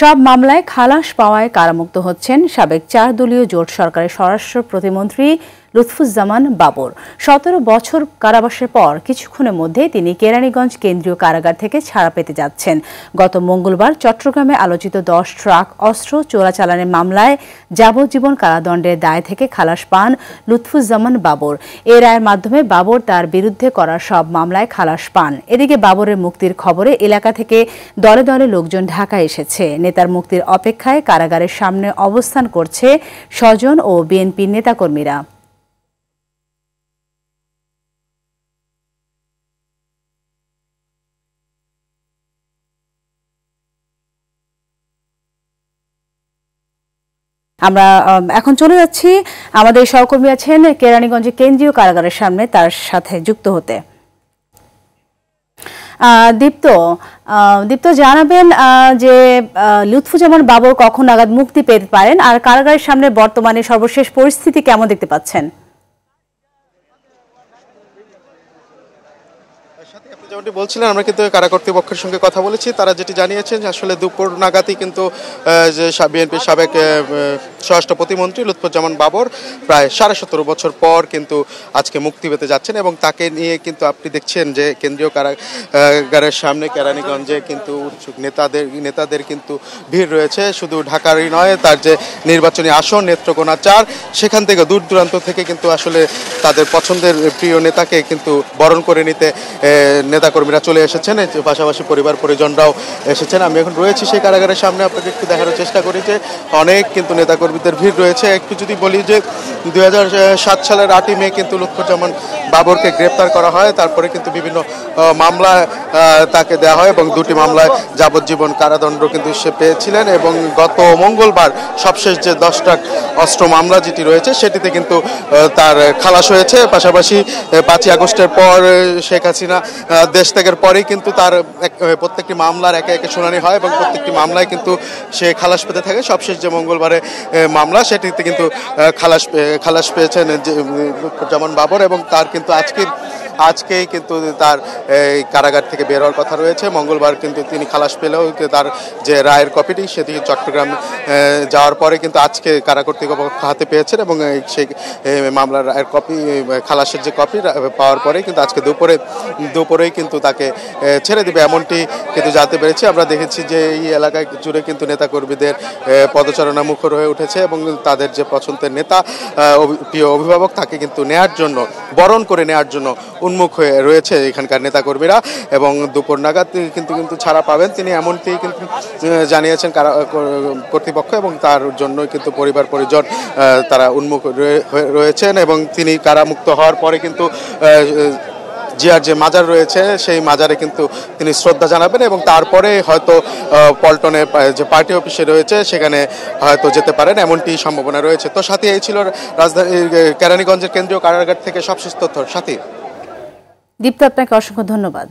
সব মামলায় খালাস পাওয়ায় কারামুক্ত হচ্ছেন সাবেক 4 দলীয় জোট সরকারের স্বরাষ্ট্র প্রতিমন্ত্রী লুৎফুজ্জামান বাবর। 17 বছর কারাবাসের পর কিছুক্ষণের মধ্যেই তিনি কেরানীগঞ্জ কেন্দ্রীয় কারাগার থেকে ছাড়া পেতে যাচ্ছেন। গত মঙ্গলবার চট্টগ্রামে আলোচিত 10 ট্রাক অস্ত্র চোরাচালানের মামলায় যাবজ্জীবন কারাদণ্ডের দায় থেকে খালাস পান লুৎফুজ্জামান বাবর। এই রায়ের মাধ্যমে বাবর তার বিরুদ্ধে করা সব মামলায় খালাস পান। এদিকে বাবরের মুক্তির খবরে এলাকা থেকে দলে দলে লোকজন ঢাকায় এসেছে। নেতার মুক্তির অপেক্ষায় কারাগারের সামনে অবস্থান করছে স্বজন ও বিএনপির নেতাকর্মীরা। আমরা এখন চলে যাচ্ছি, আমাদের সহকর্মী আছেন কেরানীগঞ্জে কেন্দ্রীয় কারাগারের সামনে, তার সাথে যুক্ত হতে। দীপ্ত জানাবেন যে লুৎফুজ্জামান বাবর কখন নাগাদ মুক্তি পেতে পারেন, আর কারাগারের সামনে বর্তমানে সর্বশেষ পরিস্থিতি কেমন দেখতে পাচ্ছেন? যেমনটি বলছিলেন, আমরা কিন্তু কারা কর্তৃপক্ষের সঙ্গে কথা বলেছি। তারা যেটি জানিয়েছেন যে আসলে দুপুর নাগাদই কিন্তু যে বিএনপির সাবেক স্বরাষ্ট্র প্রতিমন্ত্রী লুৎফুজ্জামান বাবর প্রায় 17.5 বছর পর কিন্তু আজকে মুক্তি পেতে যাচ্ছেন, এবং তাকে নিয়ে কিন্তু আপনি দেখছেন যে কেন্দ্রীয় কারাগারের সামনে কেরানীগঞ্জে কিন্তু উৎসুক নেতাদের কিন্তু ভিড় রয়েছে। শুধু ঢাকারই নয়, তার যে নির্বাচনী আসন নেত্রকোনা 4, সেখান থেকে দূর দূরান্ত থেকে কিন্তু আসলে তাদের পছন্দের প্রিয় নেতাকে কিন্তু বরণ করে নিতে নেতাকর্মীরা চলে এসেছেন, পাশাপাশি পরিবার পরিজনরাও এসেছেন। আমি এখন রয়েছি সেই কারাগারের সামনে, আপনাকে একটু দেখানোর চেষ্টা করি যে অনেক কিন্তু নেতাকর্মীদের ভিড় রয়েছে। একটু যদি বলি যে 2007 সালের 8ই মে কিন্তু লুৎফুজ্জামান বাবরকে গ্রেপ্তার করা হয়, তারপরে কিন্তু বিভিন্ন মামলায় তাকে দেওয়া হয় এবং 2টি মামলায় যাবজ্জীবন কারাদণ্ড কিন্তু সে পেয়েছিলেন। এবং গত মঙ্গলবার সবশেষ যে 10 ট্রাক অস্ত্র মামলা যেটি রয়েছে সেটিতে কিন্তু তার খালাস হয়েছে। পাশাপাশি 5ই আগস্টের পর শেখ হাসিনা দেশ ত্যাগের পরেই কিন্তু তার প্রত্যেকটি মামলার একে একে শুনানি হয় এবং প্রত্যেকটি মামলায় কিন্তু সে খালাস পেতে থাকে। সবশেষ যে মঙ্গলবারে মামলা সেটিতে কিন্তু খালাস পেয়েছেন লুৎফুজ্জামান বাবর, এবং তার কিন্তু আজকেই কিন্তু তার কারাগার থেকে বের হওয়ার কথা রয়েছে। মঙ্গলবার কিন্তু তিনি খালাস পেলেও তার যে রায়ের কপিটি সেটি চট্টগ্রাম যাওয়ার পরে কিন্তু আজকে কারা কর্তৃপক্ষ হাতে পেয়েছেন, এবং সেই মামলার রায়ের কপি, খালাসের যে কপি পাওয়ার পরে কিন্তু আজকে দুপুরেই কিন্তু তাকে ছেড়ে দিবে, এমনটি কিন্তু জানতে পেরেছি। আমরা দেখেছি যে এই এলাকায় জুড়ে কিন্তু নেতাকর্মীদের পদচারণা মুখর হয়ে উঠেছে, এবং তাদের যে পছন্দের নেতা, প্রিয় অভিভাবক, তাকে কিন্তু বরণ করে নেওয়ার জন্য উন্মুখ হয়ে রয়েছে এখানকার নেতাকর্মীরা। এবং দুপুর নাগাদ কিন্তু ছাড়া পাবেন তিনি, এমনটি কিন্তু জানিয়েছেন কর্তৃপক্ষ, এবং তার জন্য কিন্তু পরিবার পরিজন তারা উন্মুখ রয়েছেন। এবং তিনি কারামুক্ত হওয়ার পরে কিন্তু জিয়ার যে মাজার রয়েছে সেই মাজারে কিন্তু তিনি শ্রদ্ধা জানাবেন, এবং তারপরে হয়তো পল্টনে যে পার্টি অফিসে রয়েছে সেখানে হয়তো যেতে পারেন, এমনটি সম্ভাবনা রয়েছে। তো সাথী, এই ছিল রাজধানী কেরানীগঞ্জের কেন্দ্রীয় কারাগার থেকে সবশেষ তথ্য। সাথী। দীপ্ত, আপনাকে অসংখ্য ধন্যবাদ।